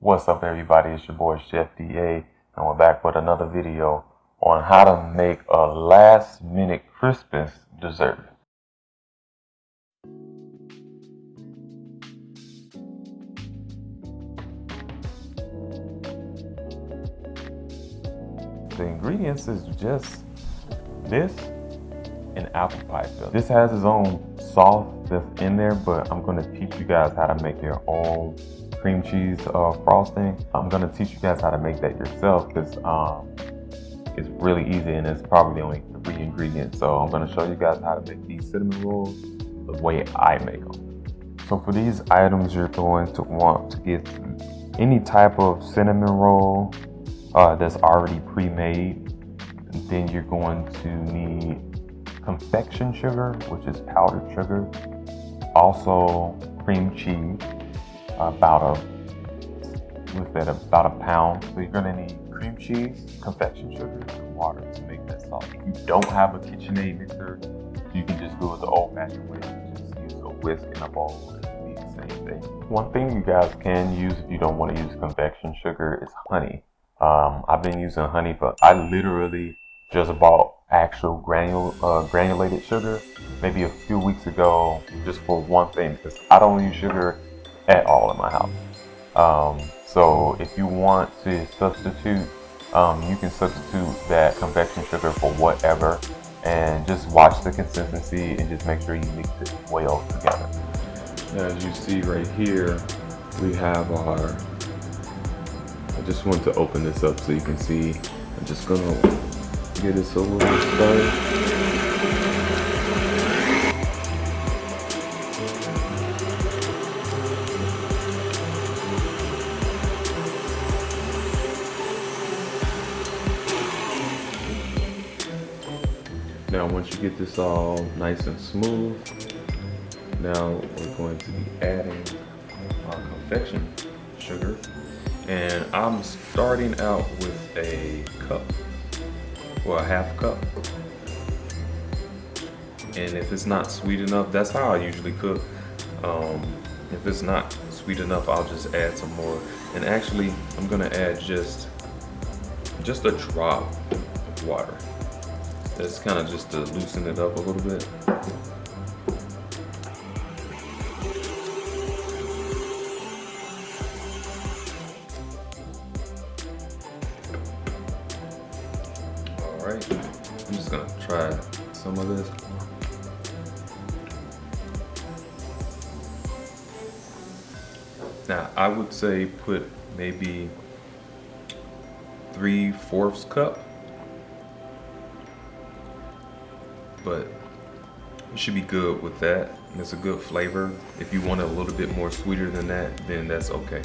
What's up, everybody? It's your boy Chef DA, and we're back with another video on how to make a last-minute Christmas dessert. The ingredients is just this and apple pie filling. This has its own sauce that's in there, but I'm going to teach you guys how to make your own cream cheese frosting. I'm going to teach you guys how to make that yourself because it's really easy and it's probably only 3 ingredients. So I'm going to show you guys how to make these cinnamon rolls the way I make them. So for these items, you're going to want to get any type of cinnamon roll that's already pre-made. Then you're going to need confection sugar, which is powdered sugar. Also cream cheese, about a pound. So you're gonna need cream cheese, confection sugar, and water to make that sauce. If you don't have a KitchenAid mixer, you can just do it the old-fashioned way. Just use a whisk and a bowl, and it'll be the same thing. One thing you guys can use if you don't want to use confection sugar is honey. I've been using honey, but I literally just bought actual granulated sugar maybe a few weeks ago, just for one thing, because I don't use sugar at all in my house. So if you want to substitute, you can substitute that confection sugar for whatever, and just watch the consistency and just make sure you mix it well together. As you see right here, we have our, I just want to open this up so you can see. I'm just gonna get this a little stirred. Now once you get this all nice and smooth, now we're going to be adding our confection sugar. And I'm starting out with a cup, or a half cup. And if it's not sweet enough, that's how I usually cook. If it's not sweet enough, I'll just add some more. And actually, I'm gonna add just a drop of water. That's kind of just to loosen it up a little bit. All right, I'm just gonna try some of this. Now, I would say put maybe 3/4 cup, but you should be good with that. It's a good flavor. If you want it a little bit more sweeter than that, then that's okay.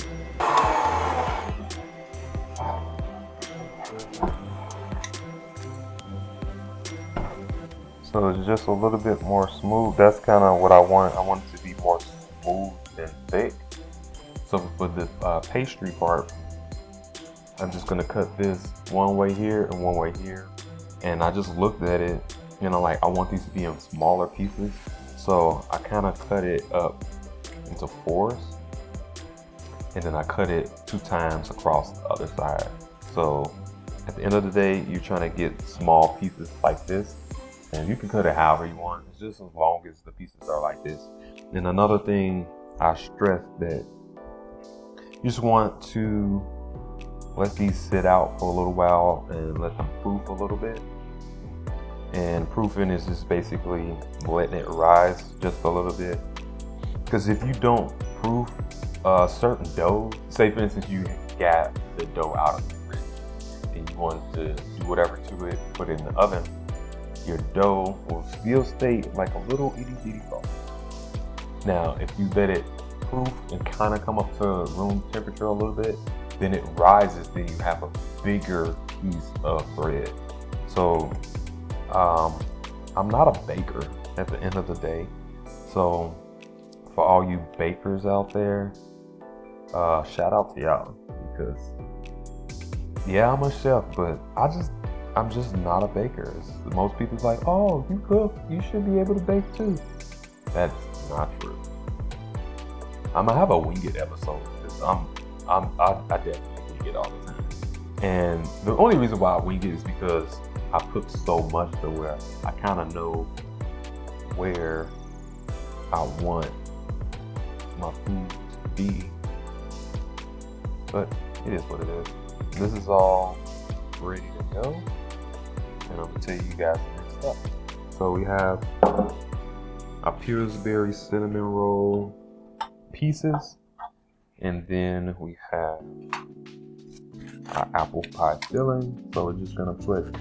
So it's just a little bit more smooth. That's kind of what I want. I want it to be more smooth and thick. So for the pastry part, I'm just gonna cut this one way here and one way here. And I just looked at it, you know, like I want these to be in smaller pieces. So I kind of cut it up into 4s. And then I cut it 2 times across the other side. So at the end of the day, you're trying to get small pieces like this. And you can cut it however you want. It's just as long as the pieces are like this. And another thing I stress that you just want to let these sit out for a little while and let them proof a little bit. And proofing is just basically letting it rise just a little bit. Because if you don't proof a certain dough, say for instance you got the dough out of the fridge and you want to do whatever to it, put it in the oven, your dough will still stay like a little itty bitty ball. Now, if you let it proof and kind of come up to room temperature a little bit, then it rises, then you have a bigger piece of bread. So I'm not a baker at the end of the day. So for all you bakers out there, shout out to y'all, because yeah, I'm a chef, but I'm just not a baker. Most people's like, oh, you cook, you should be able to bake too. That's not true. I'm gonna have a wing it episode because I definitely wing it all the time. And the only reason why I wing it is because I cook so much to where I kind of know where I want my food to be. But it is what it is. This is all ready to go, and I'm gonna tell you guys the next step. So we have our Pillsbury cinnamon roll pieces, and then we have our apple pie filling. So we're just gonna put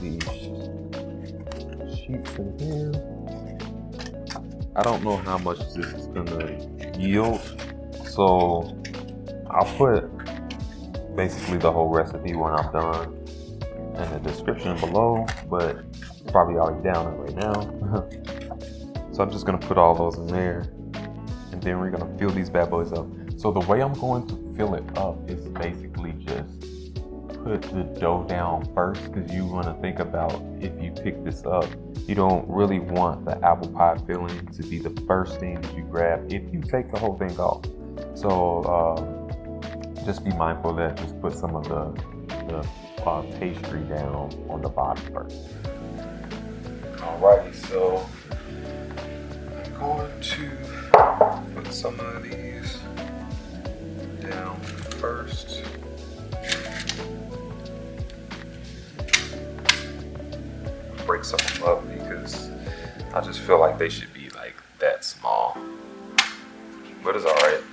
these sheets in here. I don't know how much this is gonna yield, so I'll put basically the whole recipe when I'm done in the description below, but it's probably already down right now. So I'm just gonna put all those in there, and then we're gonna fill these bad boys up. So the way I'm going to fill it up is basically just put the dough down first, because you want to think about, if you pick this up, you don't really want the apple pie filling to be the first thing that you grab if you take the whole thing off. So just be mindful of that. Just put some of the pastry down on the bottom first. Alrighty, so I'm going to put some of these down first. Break some of them up because I just feel like they should be like that small. But it's alright.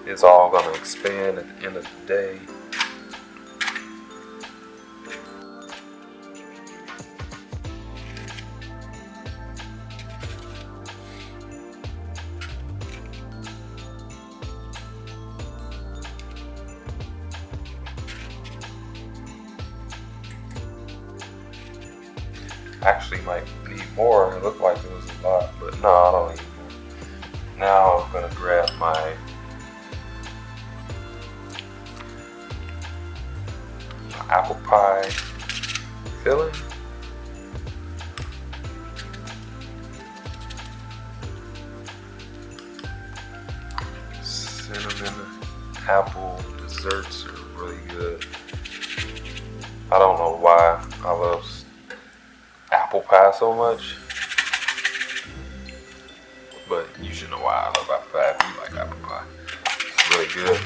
It's all gonna expand at the end of the day. Actually might need more. It looked like it was a lot, but no, I don't need more. Now I'm gonna grab my apple pie filling. Cinnamon apple desserts are really good. I don't know why I love apple pie so much, but you should know why I love apple pie if you like apple pie. It's really good.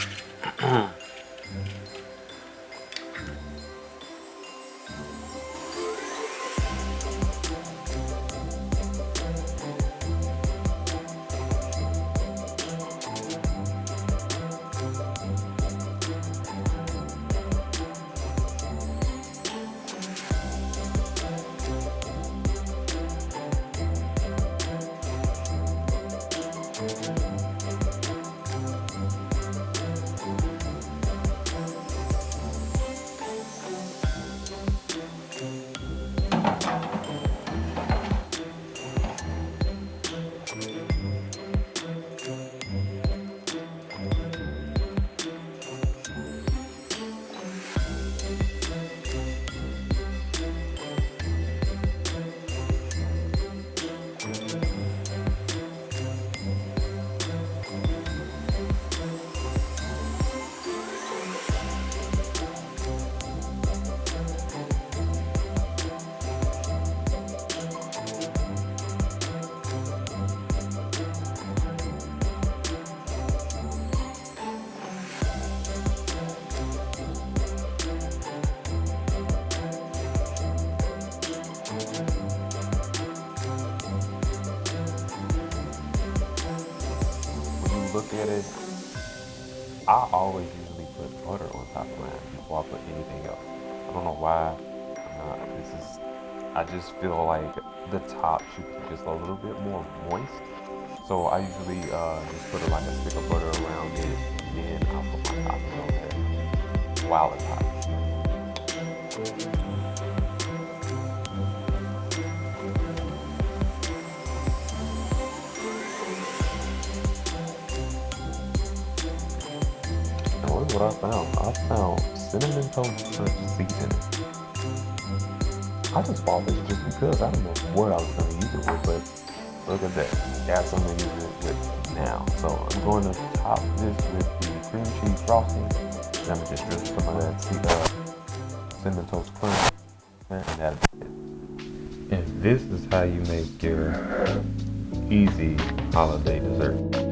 Look at it, I always usually put butter on top of mine before I put anything else. I don't know why. I just feel like the top should be just a little bit more moist. So I usually just put like a stick of butter around it, and then I'll put my topping on there while it's hot. What I found. I found cinnamon toast seasoning. I just bought this just because I don't know what I was going to use it with, but look at that. Got something to use it with now. So I'm going to top this with the cream cheese frosting. And I'm gonna just drizzle some of that cinnamon toast crunch, man, and that'll be it. And this is how you make your easy holiday dessert.